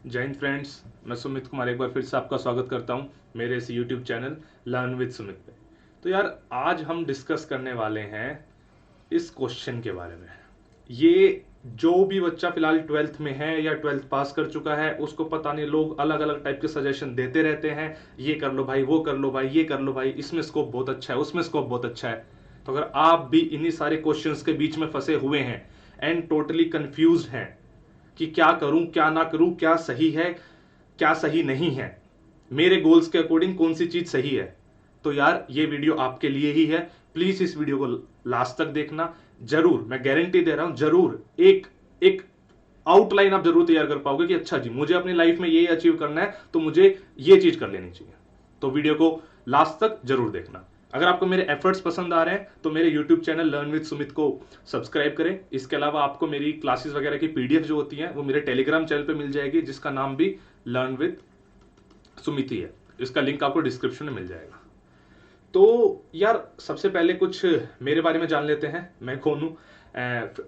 जय हिंद फ्रेंड्स, मैं सुमित कुमार एक बार फिर से आपका स्वागत करता हूं मेरे इस YouTube channel learn with Sumit पे। तो यार आज हम डिस्कस करने वाले हैं इस क्वेश्चन के बारे में। ये जो भी बच्चा फिलहाल 12th में है या 12th पास कर चुका है उसको पता नहीं, लोग अलग अलग टाइप के सजेशन देते रहते हैं, ये कर लो भाई, वो कर लो भाई, ये कर लो भाई, इसमें स्कोप बहुत अच्छा है, उसमें स्कोप बहुत अच्छा है। तो अगर आप भी इन्हीं सारे क्वेश्चंस के बीच में फंसे हुए हैं एंड टोटली कंफ्यूज्ड हैं कि क्या करूं क्या ना करूं, क्या सही है क्या सही नहीं है, मेरे गोल्स के अकॉर्डिंग कौन सी चीज सही है, तो यार ये वीडियो आपके लिए ही है। प्लीज इस वीडियो को लास्ट तक देखना। जरूर, मैं गारंटी दे रहा हूं, जरूर एक एक आउटलाइन आप जरूर तैयार कर पाओगे कि अच्छा जी, मुझे अपनी लाइफ में ये अचीव करना है तो मुझे ये चीज कर लेनी चाहिए। तो वीडियो को लास्ट तक जरूर देखना। अगर आपको मेरे एफर्ट्स पसंद आ रहे हैं तो मेरे YouTube channel learn with Sumit को सब्सक्राइब करें। इसके अलावा आपको मेरी क्लासेस वगैरह की पीडीएफ जो होती हैं वो मेरे टेलीग्राम चैनल पे मिल जाएगी, जिसका नाम भी लर्न विद सुमित ही है। इसका लिंक आपको डिस्क्रिप्शन में मिल जाएगा। तो यार सबसे पहले कुछ मेरे बारे में जान लेते हैं, मैं कौन हूं।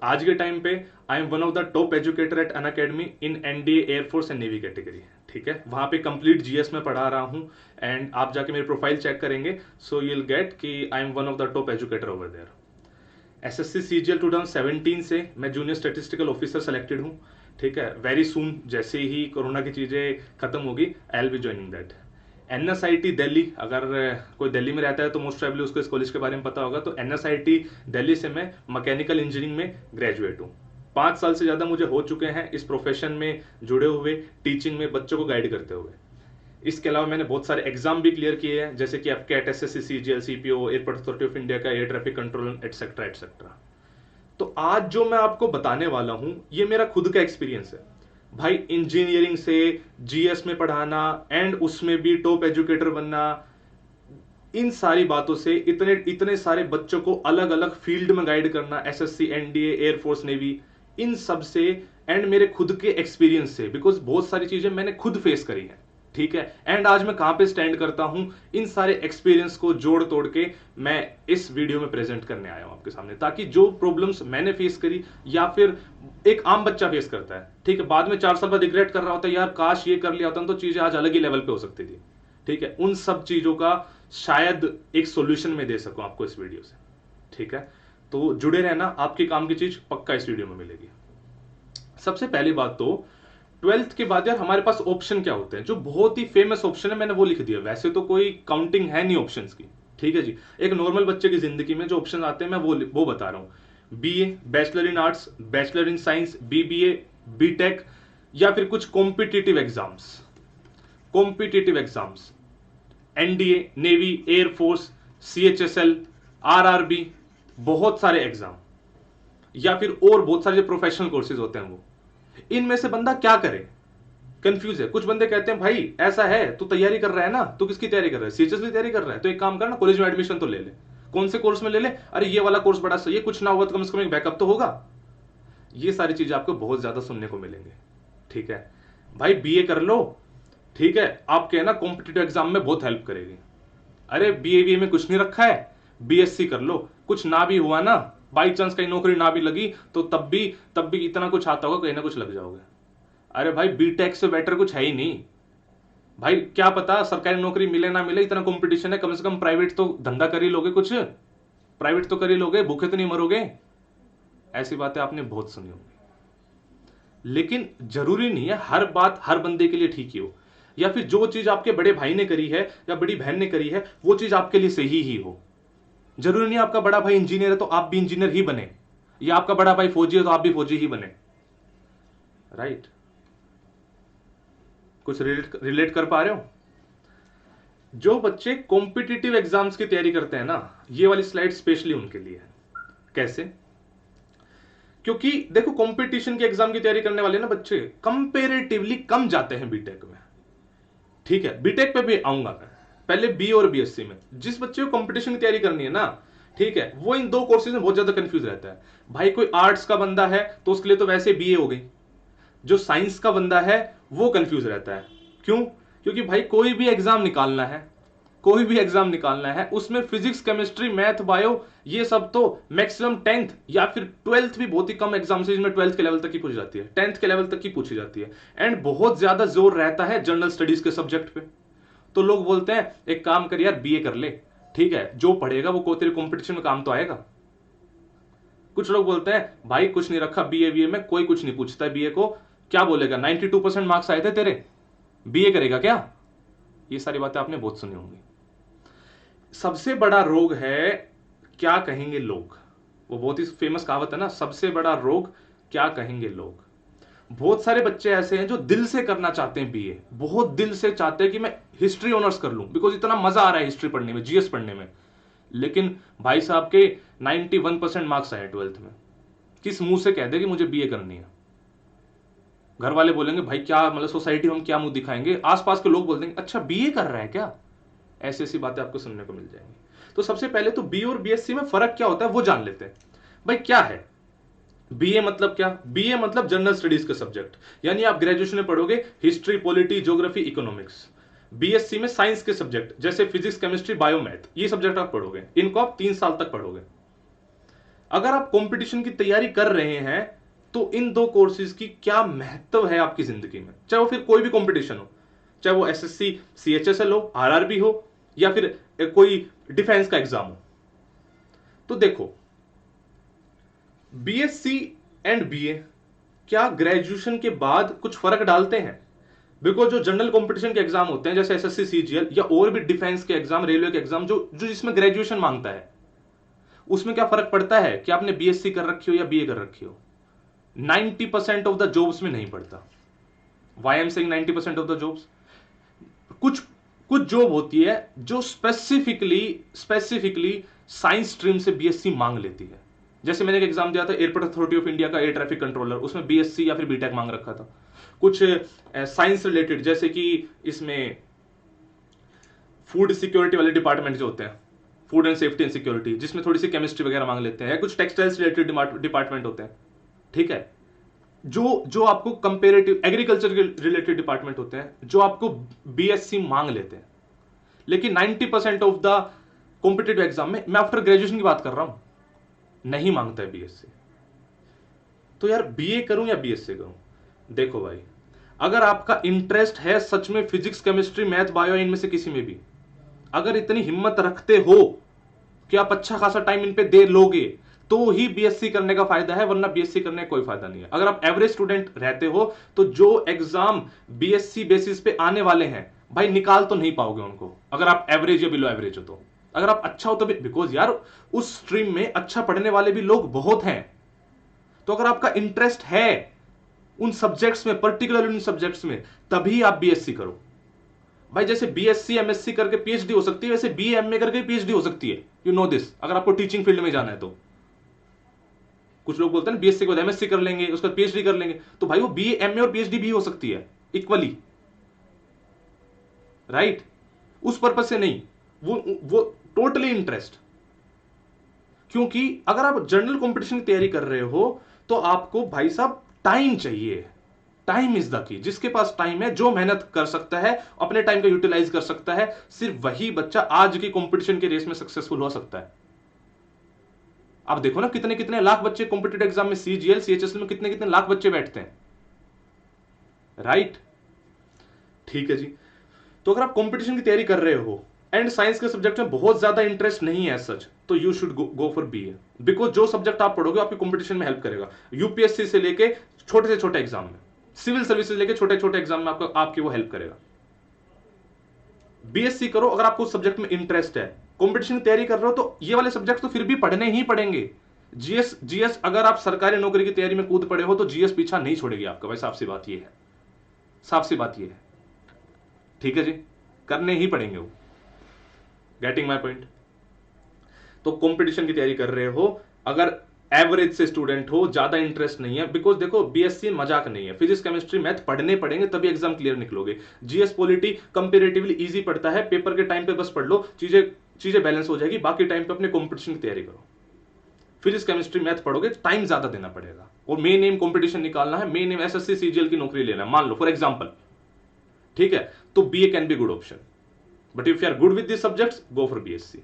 आज के टाइम पे I am one of the top educator at Unacademy in NDA air force and navy category. ठीक है, वहां पे कंप्लीट जीएस में पढ़ा रहा हूं एंड आप जाके मेरी प्रोफाइल चेक करेंगे सो यू विल गेट कि I am one of the top educator over there. SSC CGL 2017 से मैं जूनियर स्टैटिस्टिकल ऑफिसर सेलेक्टेड हूं। ठीक है, वेरी सून जैसे ही कोरोना की चीजें खत्म होगी I will be joining that. NSIT Delhi, अगर कोई दिल्ली में रहता है तो मोस्ट प्रोबेबली उसको इस कॉलेज के बारे में पता होगा। तो एनएसआईटी दिल्ली से मैं मैकेनिकल इंजीनियरिंग में ग्रेजुएट हूँ। 5 साल से ज़्यादा मुझे हो चुके हैं इस प्रोफेशन में जुड़े हुए, टीचिंग में, बच्चों को गाइड करते हुए। इसके अलावा मैंने बहुत सारे एग्जाम भी क्लियर किए हैं, जैसे कि AFCAT, SSC, CGL, CPO, airport authority of India का air traffic control, etcetera etcetera. तो आज जो मैं आपको बताने वाला हूं ये मेरा खुद का एक्सपीरियंस है भाई। इंजीनियरिंग से जीएस में पढ़ाना एंड उसमें भी टॉप एजुकेटर बनना, इन सारी बातों से इतने इतने सारे बच्चों को अलग अलग फील्ड में गाइड करना, एसएससी, एनडीए, एयरफोर्स, नेवी, इन सब से एंड मेरे खुद के एक्सपीरियंस से, बिकॉज बहुत सारी चीजें मैंने खुद फेस करी हैं। ठीक है, एंड आज मैं कहां पे स्टैंड करता हूं, इन सारे एक्सपीरियंस को जोड़ तोड़ के मैं इस वीडियो में प्रेजेंट करने आया हूं आपके सामने, ताकि जो प्रॉब्लम्स मैंने फेस करी या फिर एक आम बच्चा फेस करता है, ठीक है, बाद में 4 साल बाद रिग्रेट कर रहा होता है, यार काश ये कर लिया होता तो चीजें आज अलग ही लेवल पे हो सकती थी। ठीक है, उन सब चीजों का शायद एक सॉल्यूशन में दे सकूं आपको इस वीडियो से। ठीक है, तो जुड़े रहना, आपके काम की चीज पक्का इस वीडियो में मिलेगी। सबसे पहली बात तो 12th के बाद यार हमारे पास ऑप्शन क्या होते हैं, जो बहुत ही फेमस ऑप्शन है मैंने वो लिख दिया। वैसे तो कोई काउंटिंग है नहीं ऑप्शंस की, ठीक है जी। एक नॉर्मल बच्चे की जिंदगी में जो ऑप्शन आते हैं मैं वो बता रहा हूं। BA, bachelor in arts, bachelor in science, BBA, BTech, या फिर कुछ competitive exams. Competitive exams, NDA, navy, air force, CHSL, RRB, बहुत सारे एग्जाम, या फिर और बहुत सारे जो प्रोफेशनल कोर्सेज होते हैं वो। इनमें से बंदा क्या करे, कंफ्यूज है। कुछ बंदे कहते हैं भाई ऐसा है, तू तैयारी कर रहा है ना, तू किसकी तैयारी कर रहा है, सीएचएसएल की तैयारी कर रहा है, तो एक काम करना, कॉलेज में एडमिशन तो ले ले। कौन से कोर्स में ले ले, अरे ये वाला कोर्स बड़ा सही है, कुछ ना हुआ तो कम से कम एक बैकअप तो होगा। ये सारी चीजें आपको बहुत ज्यादा सुनने को मिलेंगे। ठीक है भाई, बीए कर लो, ठीक है, आपके ना कॉम्पिटिटिव एग्जाम में बहुत हेल्प करेगी। अरे बीए में कुछ नहीं रखा है, बीएससी कर लो, कुछ ना भी हुआ ना, बाई चांस कहीं नौकरी ना भी लगी तो तब भी इतना कुछ आता होगा, कहीं ना कुछ लग जाओगे। अरे भाई बीटेक से बेटर कुछ है ही नहीं भाई, क्या पता सरकारी नौकरी मिले ना मिले, इतना कंपटीशन है, कम से कम प्राइवेट तो धंधा कर ही लोगे, कुछ प्राइवेट तो कर ही लोगे, भूखे तो नहीं मरोगे। ऐसी बातें आपने बहुत सुनी होंगी, लेकिन जरूरी नहीं है हर बात हर बंदे के लिए ठीक ही हो, या फिर जो चीज आपके बड़े भाई ने करी है या बड़ी बहन ने करी है वो चीज आपके लिए सही ही हो। जरूरी नहीं आपका बड़ा भाई इंजीनियर है तो आप भी इंजीनियर ही बने, या आपका बड़ा भाई फौजी है तो आप भी फौजी ही बने। राइट, कुछ रिलेट कर पा रहे हो। जो बच्चे कॉम्पिटिटिव एग्जाम्स की तैयारी करते हैं ना, ये वाली स्लाइड स्पेशली उनके लिए है। कैसे? क्योंकि देखो, कंपटीशन के एग्जाम की तैयारी करने वाले ना बच्चे कंपेरेटिवली कम जाते हैं बीटेक में। ठीक है, बीटेक पे भी आऊंगा मैं, पहले बी और बीएससी में। जिस बच्चे को कंपटीशन की तैयारी करनी है ना, ठीक है, वो इन दो कोर्सेज में बहुत ज्यादा कंफ्यूज रहता है। भाई कोई आर्ट्स का बंदा है तो उसके लिए तो वैसे बीए हो गई, जो साइंस का बंदा है वो कंफ्यूज रहता है। क्यों? क्योंकि भाई कोई भी एग्जाम निकालना है, कोई भी एग्जाम निकालना है उसमें फिजिक्स केमिस्ट्री मैथ बायो ये सब तो मैक्सिमम 10th या फिर 12th भी बहुत ही कम एग्जाम से जिसमें 12th के लेवल तक की पूछी जाती है, 10th के लेवल तक की पूछी जाती है। एंड बहुत ज्यादा जोर रहता है जनरल स्टडीज के सब्जेक्ट पे। तो लोग बोलते हैं एक काम कर यार बीए कर ले, ठीक है जो पढ़ेगा वो को तेरे कॉम्पिटिशन में काम तो आएगा। कुछ लोग बोलते हैं भाई कुछ नहीं रखा बीए में, कोई कुछ नहीं पूछता है बीए को, क्या बोलेगा 92% मार्क्स आए थे तेरे, बीए करेगा क्या? ये सारी बातें आपने बहुत सुनी होंगी। सबसे बड़ा रोग है क्या कहेंगे लोग, वो बहुत ही फेमस कहावत है ना, सबसे बड़ा रोग क्या कहेंगे लोग। बहुत सारे बच्चे ऐसे हैं जो दिल से करना चाहते हैं बीए, बहुत दिल से चाहते हैं कि मैं हिस्ट्री ऑनर्स कर लूं बिकॉज इतना मजा आ रहा है हिस्ट्री पढ़ने में, जीएस पढ़ने में। लेकिन भाई साहब के 91% मार्क्स आए 12th में, किस मुंह से कह दे कि मुझे बीए करनी है? घर वाले बोलेंगे भाई क्या मतलब सोसाइटी में हम क्या मुंह दिखाएंगे, आसपास के लोग बोल देंगे अच्छा बीए कर रहा है क्या, ऐसी ऐसी बातें आपको सुनने को मिल जाएंगी। तो सबसे पहले तो बीए और बीएससी में फर्क क्या होता है वो जान लेते हैं। भाई क्या है बीए मतलब क्या? बीए मतलब जनरल स्टडीज के सब्जेक्ट, यानी आप ग्रेजुएशन में पढ़ोगे history polity geography economics. BSc में साइंस के सब्जेक्ट जैसे फिजिक्स केमिस्ट्री बायो मैथ, ये सब्जेक्ट आप पढ़ोगे, इनको आप 3 साल तक पढ़ोगे। अगर आप कंपटीशन की तैयारी कर रहे हैं तो इन दो कोर्सेज की क्या महत्व है आपकी जिंदगी में, चाहे वो फिर कोई भी कंपटीशन हो, चाहे वो एसएससी सीएचएसएल हो, आरआरबी हो, या फिर कोई डिफेंस का एग्जाम हो। तो देखो बीएससी एंड बीए क्या ग्रेजुएशन के बाद कुछ फर्क डालते हैं? बिकॉज जो जनरल कंपटीशन के एग्जाम होते हैं जैसे एसएससी सीजीएल या और भी डिफेंस के एग्जाम, रेलवे के एग्जाम जो जो जिसमें ग्रेजुएशन मांगता है, उसमें क्या फर्क पड़ता है कि आपने बीएससी कर रखी हो या बीए कर रखी हो? 90% ऑफ द जॉब्स में नहीं पड़ता। Why am saying 90% of the jobs? कुछ कुछ जॉब होती है जो स्पेसिफिकली साइंस स्ट्रीम से बीएससी मांग लेती है। जैसे मैंने एक एग्जाम दिया था एयरपोर्ट अथॉरिटी ऑफ इंडिया का एयर ट्रैफिक कंट्रोलर, उसमें बीएससी या फिर बीटेक मांग रखा था। कुछ साइंस रिलेटेड जैसे कि इसमें फूड सिक्योरिटी वाले डिपार्टमेंट जो होते हैं, food and safety and security, जिसमें थोड़ी सी केमिस्ट्री वगैरह मांग लेते हैं, कुछ टेक्सटाइल्स रिलेटेड डिपार्टमेंट होते हैं, ठीक है, जो आपको कंपेरेटिव एग्रीकल्चर के रिलेटेड डिपार्टमेंट होते हैं जो आपको बीएससी मांग लेते हैं। लेकिन 90% ऑफ द कॉम्पिटिटिव एग्जाम में, मैं आफ्टर ग्रेजुएशन की बात कर रहा हूं, नहीं मांगता है बीएससी। तो यार बीए करूं या बीएससी करूं? देखो भाई, अगर आपका इंटरेस्ट है सच में फिजिक्स केमिस्ट्री मैथ बायो इनमें से किसी में भी, अगर इतनी हिम्मत रखते हो कि आप अच्छा खासा टाइम इन पे दे लोगे, तो ही बीएससी करने का फायदा है, वरना बीएससी करने का कोई फायदा नहीं है। अगर आप एवरेज स्टूडेंट रहते हो तो जो एग्जाम बीएससी बेसिस पे आने वाले हैं भाई निकाल तो नहीं पाओगे उनको, अगर आप एवरेज या बिलो एवरेज हो तो। अगर आप अच्छा हो तो बिकॉज यार उस स्ट्रीम में अच्छा पढ़ने वाले भी लोग बहुत हैं। तो अगर आपका इंटरेस्ट है उन सब्जेक्ट्स में, पर्टिकुलर उन सब्जेक्ट्स में, तभी आप बीएससी करो भाई। जैसे बीएससी एमएससी करके पीएचडी हो सकती है, वैसे बीए एमए करके पीएचडी हो सकती है, यू नो दिस, अगर आपको टीचिंग फील्ड में जाना है तो। कुछ लोग बोलते हैं बीएससी के बाद एमएससी कर लेंगे, उसके बाद पीएचडी कर लेंगे, तो भाई वो बीए एमए और पीएचडी भी हो सकती है इक्वली, राइट? उस पर्पज से नहीं, वो टोटली इंटरेस्ट। क्योंकि अगर आप जनरल कंपटीशन की तैयारी कर रहे हो तो आपको भाई साहब टाइम चाहिए, टाइम इज द की। जिसके पास टाइम है, जो मेहनत कर सकता है, अपने टाइम का यूटिलाइज कर सकता है, सिर्फ वही बच्चा आज की कंपटीशन के रेस में सक्सेसफुल हो सकता है। आप देखो ना कितने कितने लाख बच्चे कॉम्पिटिटिव एग्जाम में, सीजीएल सीएचएसएल में कितने कितने लाख बच्चे बैठते हैं, राइट? ठीक है जी। तो अगर आप कंपटीशन की तैयारी कर रहे हो एंड साइंस के सब्जेक्ट में बहुत ज्यादा इंटरेस्ट नहीं है सच, तो you should go for BA, because जो सब्जेक्ट आप पढ़ोगे आपकी कंपटीशन में हेल्प करेगा। यूपीएससी से लेके छोटे से छोटे एग्जाम में, सिविल सर्विस से लेके छोटे छोटे एग्जाम में आपकी वो हेल्प करेगा। बीएससी करो अगर आपको सब्जेक्ट में इंटरेस्ट है, कंपटीशन की तैयारी कर रहे हो तो ये वाले सब्जेक्ट तो फिर भी पढ़ने ही पड़ेंगे। जीएस अगर आप सरकारी नौकरी की तैयारी में कूद पड़े हो तो जीएस पीछा नहीं छोड़ेगी आपका भाई, साफ सी बात ये है, साफ सी बात ये है, ठीक है जी, करने ही पड़ेंगे वो। Getting my point? तो कंपटीशन की तैयारी कर रहे हो, अगर एवरेज से स्टूडेंट हो, ज्यादा इंटरेस्ट नहीं है, बिकॉज देखो बीएससी मजाक नहीं है, फिजिक्स केमिस्ट्री मैथ पढ़ने पड़ेंगे तभी एग्जाम क्लियर निकलोगे। जीएस पॉलिटी कंपेरेटिवली इजी पड़ता है, पेपर के टाइम पे बस पढ़ लो, चीजें बैलेंस हो जाएगी, बाकी टाइम पे अपने कंपटीशन की तैयारी करो। फिजिक्स केमिस्ट्री मैथ पढ़ोगे टाइम ज्यादा देना पड़ेगा, और मेन एम कंपटीशन निकालना है, मेन एम एसएससी सीजीएल की नौकरी लेना है मान लो फॉर एग्जांपल, ठीक है, तो BA can be good option. But if you are good with this subjects, go for BSc,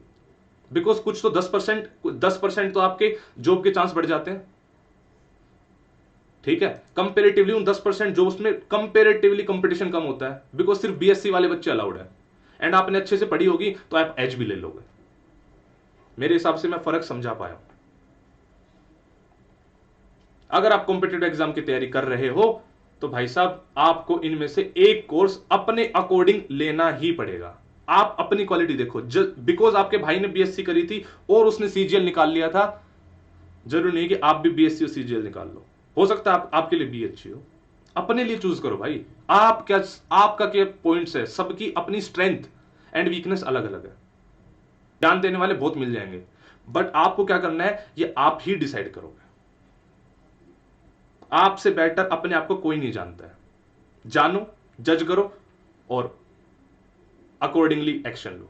because कुछ तो 10% तो आपके जॉब के चांस बढ़ जाते हैं। ठीक है, कंपेरेटिवली उन 10% जॉब्स में कंपेरेटिवली कंपटीशन कम होता है, बिकॉज सिर्फ बीएससी वाले बच्चे अलाउड है, एंड आपने अच्छे से पढ़ी होगी तो आप एज भी ले लोगे। मेरे हिसाब से मैं फर्क समझा पाया हूं। अगर आप कॉम्पिटिटिव एग्जाम की तैयारी कर रहे हो तो भाई साहब आपको इनमें से एक कोर्स अपने अकॉर्डिंग लेना ही पड़ेगा। आप अपनी क्वालिटी देखो, बिकॉज आपके भाई ने बीएससी करी थी और उसने सीजीएल निकाल लिया था, जरूरी नहीं कि आप भी बीएससी और सीजीएल निकाल लो। हो सकता है आपके लिए बी अच्छी हो, अपने लिए चूज करो भाई। आपका क्या पॉइंट्स है, सबकी अपनी स्ट्रेंथ एंड वीकनेस अलग अलग है। ज्ञान देने वाले बहुत मिल जाएंगे, बट आपको क्या करना है ये आप ही डिसाइड करोगे। आपसे बेटर अपने आप को कोई नहीं जानता है। जानो, जज करो और अकॉर्डिंगली एक्शन लो।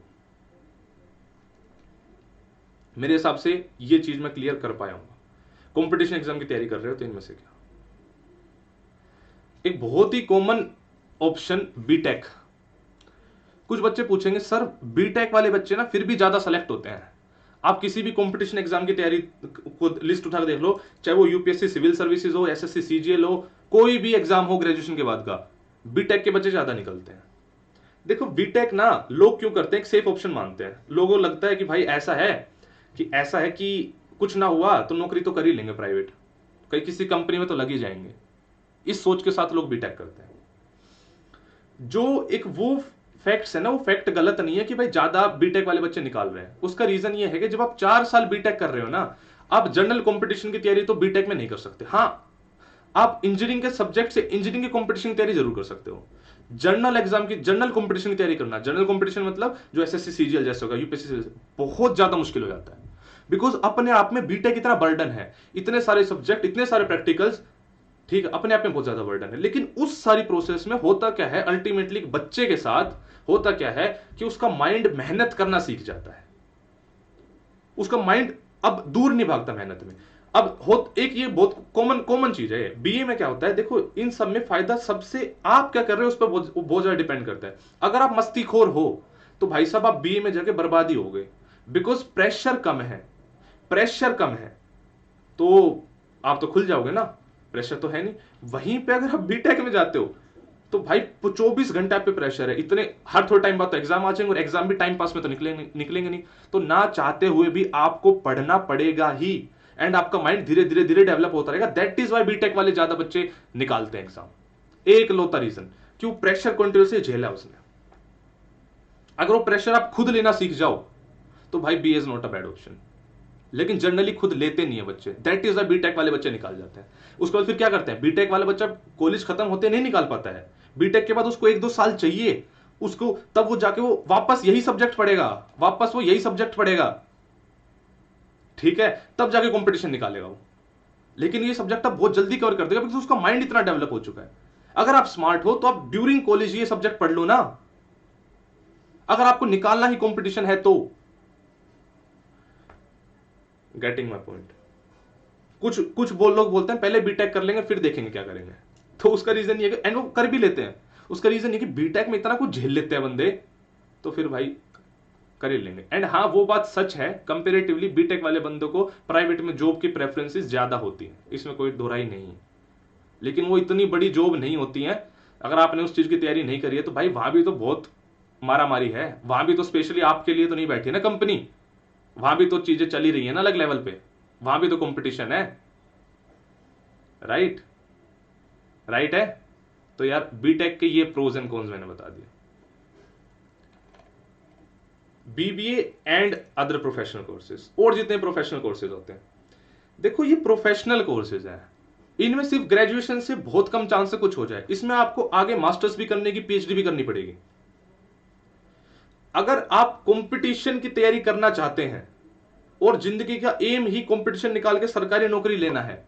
मेरे हिसाब से ये चीज मैं क्लियर कर पाया हूं। कंपटीशन एग्जाम की तैयारी कर रहे हो तो इनमें से क्या, एक बहुत ही कॉमन ऑप्शन बीटेक। कुछ बच्चे पूछेंगे सर बीटेक वाले बच्चे ना फिर भी ज्यादा सेलेक्ट होते हैं। आप किसी भी कंपटीशन एग्जाम की तैयारी को लिस्ट उठा देख लो, चाहे वो यूपीएससी सिविल सर्विसेज हो, एसएससी सीजीएल हो, कोई भी एग्जाम हो ग्रेजुएशन के बाद का, बीटेक के बच्चे ज्यादा निकलते हैं। देखो बीटेक ना लोग क्यों करते हैं, एक सेफ ऑप्शन मानते हैं। लोगों को लगता है कि भाई ऐसा है कि कुछ ना हुआ तो नौकरी तो कर ही लेंगे प्राइवेट, कहीं किसी कंपनी में तो लग ही जाएंगे। इस सोच के साथ लोग बीटेक करते हैं। जो एक वो फैक्ट्स है ना, वो फैक्ट गलत नहीं है कि भाई ज्यादा बीटेक वाले बच्चे निकाल रहे हैं। उसका रीजन ये है कि जब आप 4 साल बीटेक कर रहे हो ना, आप जनरल कंपटीशन की तैयारी तो बीटेक में नहीं कर सकते। हाँ, आप इंजीनियरिंग के सब्जेक्ट से इंजीनियरिंग की कंपटीशन की तैयारी जरूर कर सकते हो। जनरल एग्जाम की, जनरल कंपटीशन की तैयारी करना, जनरल कंपटीशन मतलब जो एसएससी सीजीएल जैसे होगा, यूपीएससी, बहुत ज्यादा मुश्किल हो जाता है। बिकॉज अपने आप में बीटेक इतना बर्डन है, इतने सारे सब्जेक्ट, इतने सारे प्रैक्टिकल्स, ठीक है, अपने आप में बहुत ज्यादा बर्डन है। लेकिन उस सारी प्रोसेस में होता क्या है, अल्टीमेटली बच्चे के साथ होता क्या है कि उसका माइंड मेहनत करना सीख जाता है। उसका माइंड अब दूर नहीं भागता मेहनत में। अब एक ये बहुत कॉमन चीज है। बीए में क्या होता है, देखो इन सब में फायदा सबसे आप क्या कर रहे हो उस पर बहुत ज्यादा डिपेंड करता है। अगर आप मस्तीखोर हो तो भाई साहब आप बीए में जाके बर्बादी हो गए, बिकॉज प्रेशर कम है। प्रेशर कम है तो आप तो खुल जाओगे ना, प्रेशर तो है नहीं। वहीं पे अगर आप बीटेक में जाते हो तो भाई 24 घंटे आप पे प्रेशर है, इतने हर थोड़े टाइम बाद तो एग्जाम आ जाएंगे, और एग्जाम भी टाइम पास में तो निकलेंगे नहीं। तो ना चाहते हुए भी आपको पढ़ना पड़ेगा ही, एंड आपका माइंड धीरे धीरे धीरे डेवलप होता रहेगा। दैट इज वाई बीटेक वाले ज्यादा बच्चे निकालते हैं एग्जाम। एक लौता रीजन, क्यों, प्रेशर कंटिन्यूसली झेला उसने। अगर वो प्रेशर आप खुद लेना सीख जाओ तो भाई B is not a bad option. लेकिन जनरली खुद लेते नहीं है बच्चे, दैट इज वाई बीटेक वाले बच्चे निकाल जाते हैं। उसके बाद फिर क्या करते हैं, बीटेक वाला बच्चा कॉलेज खत्म होते नहीं निकाल पाता है। बीटेक के बाद उसको 1-2 साल चाहिए उसको, तब वो जाके वो वापस यही सब्जेक्ट पढ़ेगा, ठीक है, तब जाके कंपटीशन निकालेगा वो। लेकिन ये सब्जेक्ट अब बहुत जल्दी कवर कर देगा, बिकॉज उसका माइंड इतना डेवलप हो चुका है। अगर आप स्मार्ट हो तो आप ड्यूरिंग कॉलेज ये सब्जेक्ट पढ़ लो ना, अगर आपको निकालना ही कंपटीशन है तो। Getting my point. कुछ लोग बोलते हैं पहले बीटेक कर लेंगे फिर देखेंगे क्या करेंगे, तो उसका रीजन ये है, एंड वो कर भी लेते हैं। उसका रीजन ये कि बीटेक में इतना कुछ झेल लेते हैं बंदे, तो फिर भाई कर ही लेंगे। एंड हाँ, वो बात सच है, कंपेरेटिवली बीटेक वाले बंदों को प्राइवेट में जॉब की प्रेफरेंसेस ज्यादा होती हैं, इसमें कोई दोहराई नहीं है। लेकिन वो इतनी बड़ी जॉब नहीं होती है। अगर आपने उस चीज की तैयारी नहीं करी है तो भाई वहां भी तो बहुत मारामारी है, वहां भी तो स्पेशली आपके लिए तो नहीं बैठी है ना कंपनी, वहां भी तो चीजें चली रही है ना अलग लेवल पे, वहां भी तो कंपटीशन है। राइट है। तो यार बीटेक के ये प्रोज एंड कॉन्स मैंने बता दिए। BBA and other professional courses, और जितने प्रोफेशनल कोर्सेज होते हैं, देखो ये प्रोफेशनल कोर्सेज हैं, इनमें सिर्फ ग्रेजुएशन से बहुत कम चांस से कुछ हो जाए। इसमें आपको आगे मास्टर्स भी करने की, पीएचडी भी करनी पड़ेगी। अगर आप कंपटीशन की तैयारी करना चाहते हैं और जिंदगी का एम ही कंपटीशन निकाल के सरकारी नौकरी लेना है,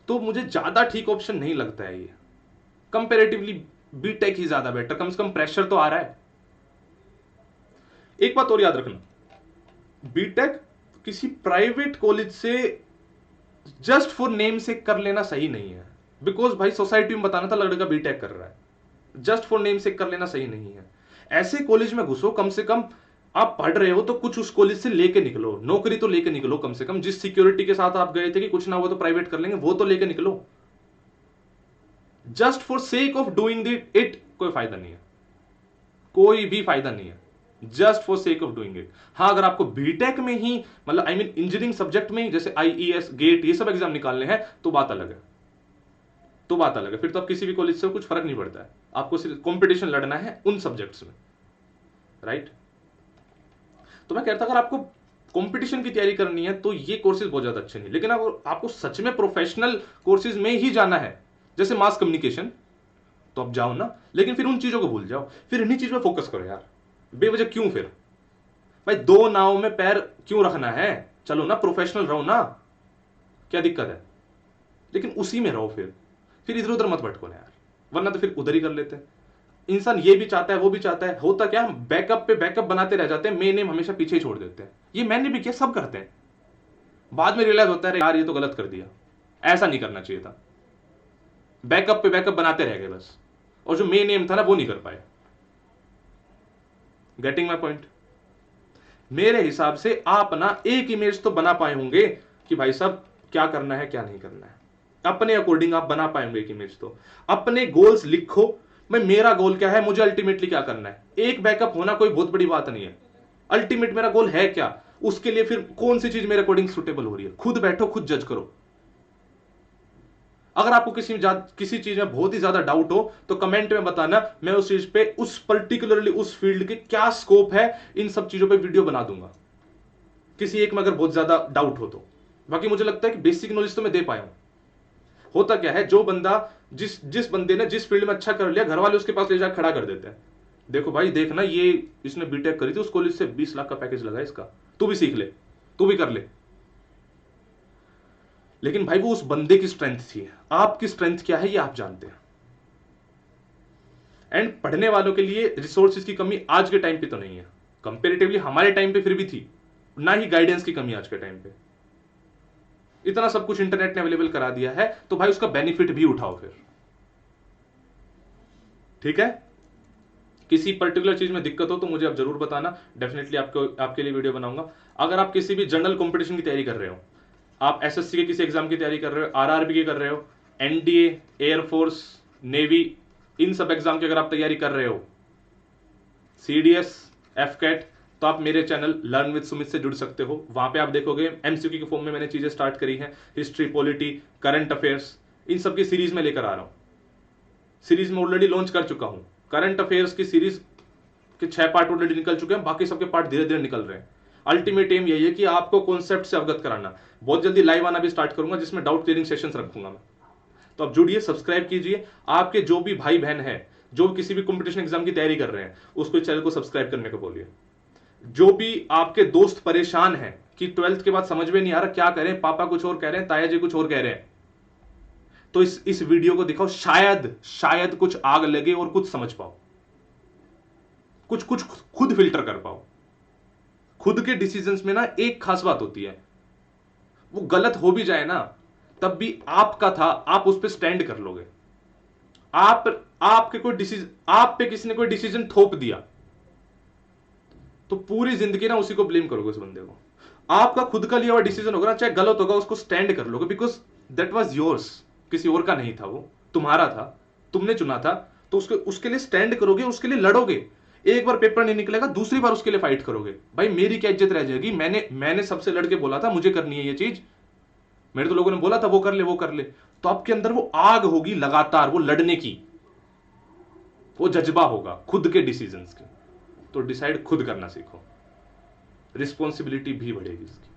तो मुझे ज्यादा ठीक ऑप्शन नहीं लगता है ये। कंपेरेटिवली बीटेक ही ज्यादा बेटर, कम से कम प्रेशर तो आ रहा है। एक बात और याद रखना, बीटेक किसी प्राइवेट कॉलेज से जस्ट फॉर नेम से कर लेना सही नहीं है। बिकॉज भाई सोसाइटी में बताना था लड़का बीटेक कर रहा है, जस्ट फॉर नेम से कर लेना सही नहीं है। ऐसे कॉलेज में घुसो, कम से कम आप पढ़ रहे हो तो कुछ उस कॉलेज से लेके निकलो, नौकरी तो लेके निकलो, कम से कम जिस सिक्योरिटी के साथ आप गए थे कि कुछ ना हो तो प्राइवेट कर लेंगे, वो तो लेके निकलो। Just for sake of doing it कोई फायदा नहीं है, कोई भी फायदा नहीं है, just for sake of doing it. हाँ, अगर आपको बीटेक में ही मतलब आई मीन इंजीनियरिंग सब्जेक्ट में ही जैसे आईईएस, गेट, ये सब एग्जाम निकालने हैं तो बात अलग है, तो बात अलग है। फिर तो आप किसी भी कॉलेज से कुछ फर्क नहीं पड़ता है, आपको सिर्फ कंपटीशन लड़ना है उन सब्जेक्ट्स में, राइट। तो मैं कहता अगर आपको कंपटीशन की तैयारी करनी है तो ये कोर्सेज बहुत ज्यादा अच्छे नहीं, लेकिन अगर आपको सच में प्रोफेशनल कोर्सेज में ही जाना है जैसे मास कम्युनिकेशन, तो आप जाओ ना, लेकिन फिर उन चीजों को भूल जाओ, फिर इन्हीं चीज में फोकस करो यार। बेवजह क्यों फिर भाई, दो नाव में पैर क्यों रखना है, चलो ना प्रोफेशनल रहो ना, क्या दिक्कत है, लेकिन उसी में रहो, फिर इधर उधर मत भटको ना यार, वरना तो फिर उधर ही कर लेते हैं। इंसान ये भी चाहता है वो भी चाहता है, होता क्या, हम बैकअप पे बैकअप बनाते रह जाते हैं, मेन एम हमेशा पीछे ही छोड़ देते हैं। ये मैंने भी किया, सब करते हैं, बाद में रियलाइज होता है यार ये तो गलत कर दिया, ऐसा नहीं करना चाहिए था, बैकअप पे बैकअप बनाते रह गए बस, और जो मेन एम था ना वो नहीं कर पाए। Getting my point. मेरे हिसाब से आप ना एक इमेज तो बना पाए होंगे कि भाई साहब क्या करना है क्या नहीं करना है, अपने अकॉर्डिंग आप बना पाए होंगे एक इमेज। तो अपने गोल्स लिखो, मैं मेरा गोल क्या है, मुझे अल्टीमेटली क्या करना है। एक बैकअप होना कोई बहुत बड़ी बात नहीं है, अल्टीमेट मेरा गोल है क्या, उसके लिए फिर कौन सी चीज मेरे अकॉर्डिंग सुटेबल हो रही है, खुद बैठो खुद जज करो। अगर आपको किसी चीज में बहुत ही ज्यादा डाउट हो तो कमेंट में बताना, मैं उस चीज पे, उस पर्टिकुलरली उस फील्ड के क्या स्कोप है, इन सब चीजों पे वीडियो बना दूंगा, किसी एक में अगर बहुत ज्यादा डाउट हो तो। बाकी मुझे लगता है कि बेसिक नॉलेज तो मैं दे पाया हूं। होता क्या है, जो बंदा जिस बंदे ने जिस फील्ड में अच्छा कर लिया, घर वाले उसके पास ले जाकर खड़ा कर देते हैं, देखो भाई देखना ये इसने बीटेक करी थी, उस कॉलेज से 20 लाख का पैकेज लगा इसका, तू भी सीख ले, तू भी कर ले। लेकिन भाई वो उस बंदे की स्ट्रेंथ थी, आपकी स्ट्रेंथ क्या है ये आप जानते हैं। एंड पढ़ने वालों के लिए रिसोर्सेज की कमी आज के टाइम पे तो नहीं है, कंपेरेटिवली हमारे टाइम पे फिर भी थी, ना ही गाइडेंस की कमी आज के टाइम पे। इतना सब कुछ इंटरनेट ने अवेलेबल करा दिया है, तो भाई उसका बेनिफिट भी उठाओ फिर, ठीक है। किसी पर्टिकुलर चीज में दिक्कत हो तो मुझे आप जरूर बताना, डेफिनेटली आपके लिए वीडियो बनाऊंगा। अगर आप किसी भी जनरल कंपटीशन की तैयारी कर रहे हो, आप एसएससी के किसी एग्जाम की तैयारी कर रहे हो, आरआरबी की कर रहे हो, एनडीए, एयरफोर्स, नेवी, इन सब एग्जाम की अगर आप तैयारी कर रहे हो, सीडीएस, एफकेट, तो आप मेरे चैनल लर्न विद सुमित से जुड़ सकते हो। वहां पे आप देखोगे एमसीक्यू के फॉर्म में मैंने चीजें स्टार्ट करी हैं, हिस्ट्री, पॉलिटी, करंट अफेयर्स, इन सब की सीरीज में लेकर आ रहा हूं। सीरीज में ऑलरेडी लॉन्च कर चुका हूं, करंट अफेयर्स की सीरीज के 6 पार्ट ऑलरेडी निकल चुके हैं, बाकी सबके पार्ट धीरे धीरे निकल रहे हैं। अल्टीमेट एम यही है कि आपको कॉन्सेप्ट से अवगत कराना। बहुत जल्दी लाइव आना भी स्टार्ट करूंगा जिसमें डाउट क्लियरिंग सेशंस रखूंगा मैं, तो आप जुड़िए, सब्सक्राइब कीजिए। आपके जो भी भाई बहन है जो किसी भी कंपटीशन एग्जाम की तैयारी कर रहे हैं, उसको चैनल को सब्सक्राइब करने को बोलिए। जो भी आपके दोस्त परेशान हैं कि 12th के बाद समझ में नहीं आ रहा क्या करें, पापा कुछ और कह रहे हैं, ताया जी कुछ और कह रहे हैं, तो इस वीडियो को दिखाओ, शायद कुछ आग लगे और कुछ समझ पाओ, कुछ खुद फिल्टर कर पाओ। खुद के डिसीजंस में ना एक खास बात होती है, वो गलत हो भी जाए ना तब भी आपका था, आप उस पर स्टैंड कर लोगे। आपके कोई डिसीजन, आप पे किसी ने कोई डिसीजन थोप दिया तो पूरी जिंदगी ना उसी को ब्लेम करोगे, उस बंदे को। आपका खुद का लिया हुआ डिसीजन होगा ना, चाहे गलत होगा, उसको स्टैंड कर लोगे, बिकॉज दैट वाज योर्स, किसी और का नहीं था, वो तुम्हारा था, तुमने चुना था, तो उसके लिए स्टैंड करोगे, उसके लिए लड़ोगे। एक बार पेपर नहीं निकलेगा, दूसरी बार उसके लिए फाइट करोगे। भाई मेरी क्या इज्जत रह जाएगी, मैंने सबसे लड़के बोला था मुझे करनी है ये चीज, मेरे तो लोगों ने बोला था वो कर ले वो कर ले, तो आपके अंदर वो आग होगी लगातार, वो लड़ने की, वो जज्बा होगा खुद के डिसीजंस के। तो डिसाइड खुद करना सीखो, रिस्पॉन्सिबिलिटी भी बढ़ेगी इसकी।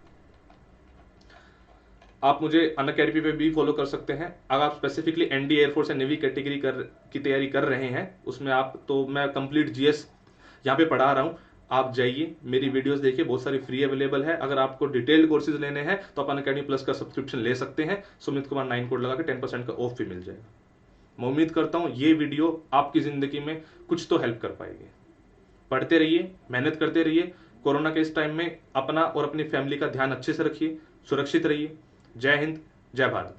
आप मुझे अनअकैडमी पे भी फॉलो कर सकते हैं। अगर आप स्पेसिफिकली एनडी, एयरफोर्स या नेवी कैटेगरी की तैयारी कर रहे हैं, उसमें आप, तो मैं कंप्लीट जीएस यहाँ पे पढ़ा रहा हूँ, आप जाइए मेरी वीडियोस देखिए, बहुत सारी फ्री अवेलेबल है। अगर आपको डिटेल्ड कोर्सेज लेने हैं तो आप अनअकैडमी प्लस का सब्सक्रिप्शन ले सकते हैं, सुमित कुमार 9 कोड लगा के 10% का ऑफ भी मिल जाएगा। मैं उम्मीद करता हूँ ये वीडियो आपकी जिंदगी में कुछ तो हेल्प कर पाएगी। पढ़ते रहिए, मेहनत करते रहिए। कोरोना के इस टाइम में अपना और अपनी फैमिली का ध्यान अच्छे से रखिए, सुरक्षित रहिए। जय हिंद, जय भारत।